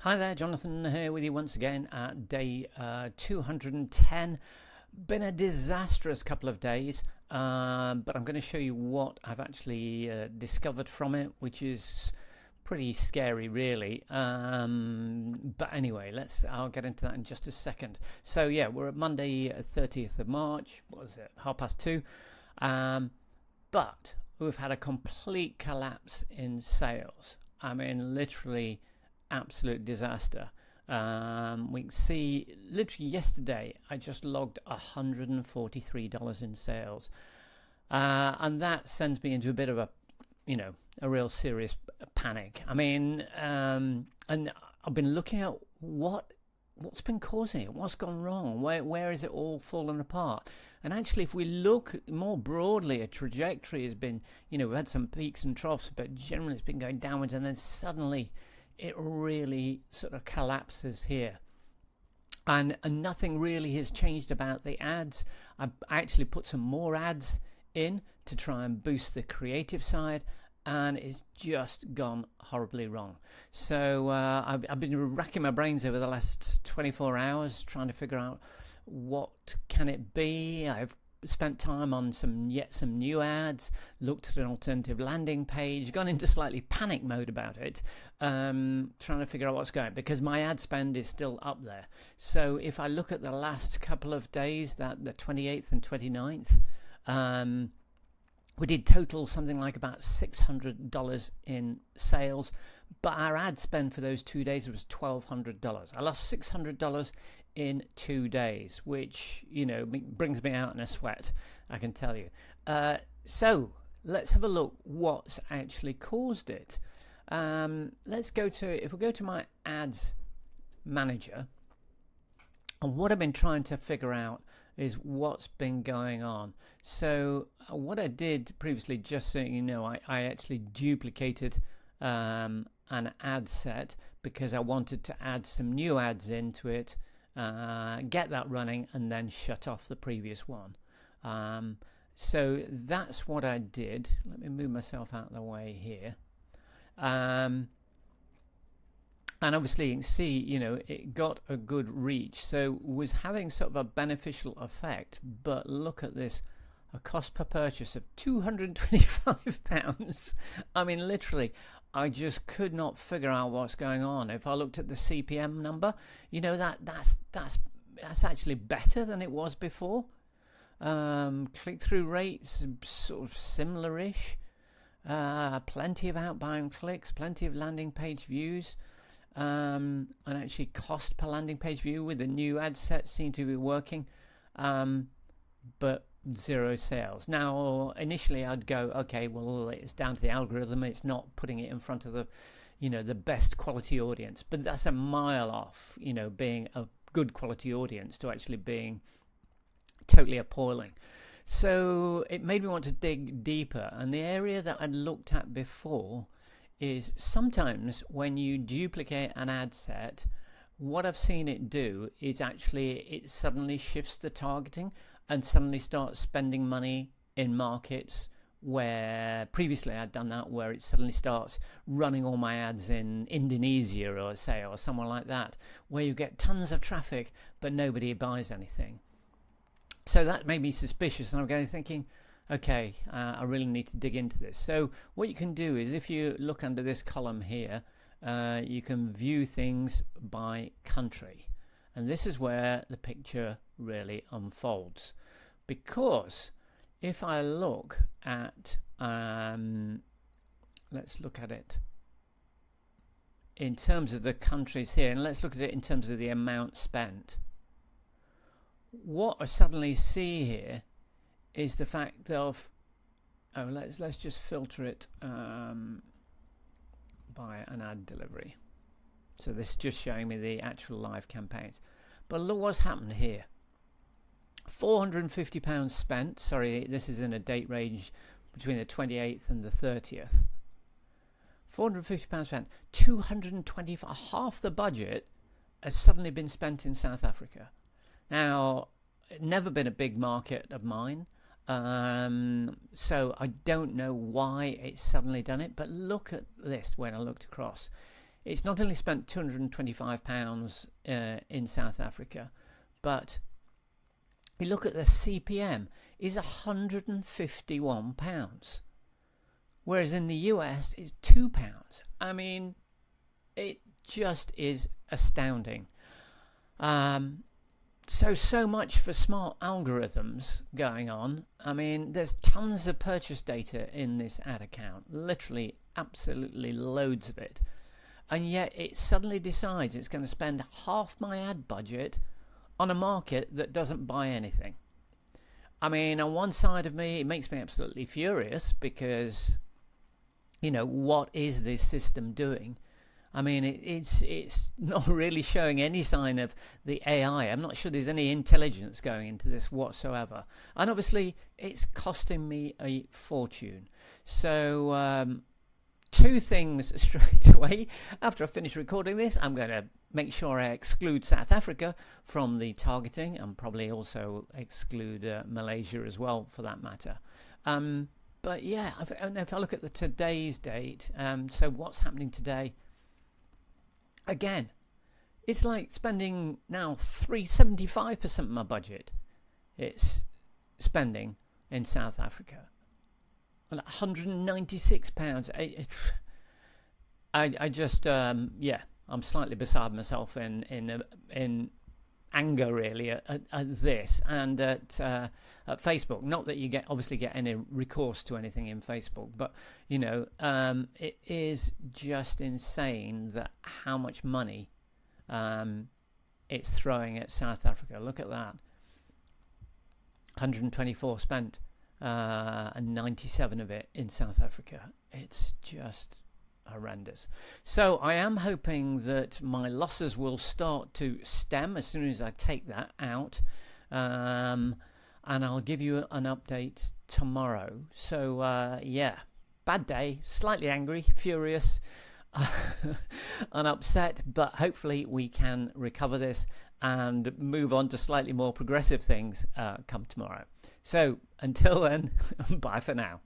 Hi there, Jonathan here with you once again at day 210. Been a disastrous couple of days, but I'm going to show you what I've actually discovered from it, which is pretty scary, really. But anyway, I'll get into that in just a second. So yeah, we're at Monday, 30th of March. What is it? 2:30. But we've had a complete collapse in sales. I mean, literally absolute disaster. We can see literally yesterday I just logged $143 in sales, and that sends me into a bit of a real serious panic. I mean, and I've been looking at what's been causing it, what's gone wrong, where is it all fallen apart. And actually, if we look more broadly, a trajectory has been, we've had some peaks and troughs, but generally it's been going downwards, and then suddenly it really sort of collapses here. And nothing really has changed about the ads. I actually put some more ads in to try and boost the creative side, and it's just gone horribly wrong. So I've been racking my brains over the last 24 hours trying to figure out what can it be. I've spent time on some new ads, looked at an alternative landing page, gone into slightly panic mode about it, trying to figure out what's going, because my ad spend is still up there. So if I look at the last couple of days, that the 28th and 29th, we did total something like about $600 in sales, but our ad spend for those 2 days was $1,200. I lost $600 in 2 days, which brings me out in a sweat, I can tell you. So let's have a look what's actually caused it. If we go to my ads manager, and what I've been trying to figure out is what's been going on. So what I did previously, just so you know, I actually duplicated an ad set because I wanted to add some new ads into it, get that running, and then shut off the previous one. So that's what I did. Let me move myself out of the way here. And obviously you can see, it got a good reach. So was having sort of a beneficial effect. But look at this, a cost per purchase of £225. I mean, literally, I just could not figure out what's going on. If I looked at the CPM number, that's actually better than it was before. Click-through rates, sort of similar-ish. Plenty of outbound clicks, plenty of landing page views. And actually cost per landing page view with the new ad set seem to be working, but zero sales. Now initially I'd go, okay, well, it's down to the algorithm, it's not putting it in front of the best quality audience, but that's a mile off, being a good quality audience to actually being totally appalling. So it made me want to dig deeper, and the area that I'd looked at before is sometimes when you duplicate an ad set, what I've seen it do is actually it suddenly shifts the targeting and suddenly starts spending money in markets where previously I'd done that, where it suddenly starts running all my ads in Indonesia or somewhere like that, where you get tons of traffic but nobody buys anything. So that made me suspicious, and I'm going thinking, okay, I really need to dig into this. So what you can do is, if you look under this column here, you can view things by country. And this is where the picture really unfolds. Because if I look at, let's look at it in terms of the countries here, and let's look at it in terms of the amount spent. What I suddenly see here is the fact of, let's just filter it by an ad delivery. So this is just showing me the actual live campaigns. But look what's happened here. £450 spent. Sorry, this is in a date range between the 28th and the 30th. £450 spent. 225, half the budget has suddenly been spent in South Africa. Now, never been a big market of mine. So I don't know why it's suddenly done it, but look at this when I looked across. it's not only spent £225 in South Africa, but you look at the CPM is £151, whereas in the US it's £2. I mean, it just is astounding. So much for smart algorithms going on. I mean, there's tons of purchase data in this ad account, literally absolutely loads of it, and yet it suddenly decides it's going to spend half my ad budget on a market that doesn't buy anything. I mean, on one side of me, it makes me absolutely furious because, what is this system doing? I mean, it's not really showing any sign of the AI. I'm not sure there's any intelligence going into this whatsoever. And obviously, it's costing me a fortune. So, two things straight away. After I finish recording this, I'm going to make sure I exclude South Africa from the targeting, and probably also exclude Malaysia as well, for that matter. But yeah, if I look at today's date, so what's happening today? Again, it's like spending now 75% of my budget. It's spending in South Africa. £196. I just I'm slightly beside myself in anger really at this, and at Facebook. Not that you obviously get any recourse to anything in Facebook, but it is just insane that how much money it's throwing at South Africa. Look at that, 124 spent, and 97 of it in South Africa. It's just horrendous. So I am hoping that my losses will start to stem as soon as I take that out, and I'll give you an update tomorrow. So bad day, slightly angry, furious, and upset, but hopefully we can recover this and move on to slightly more progressive things come tomorrow. So until then, bye for now.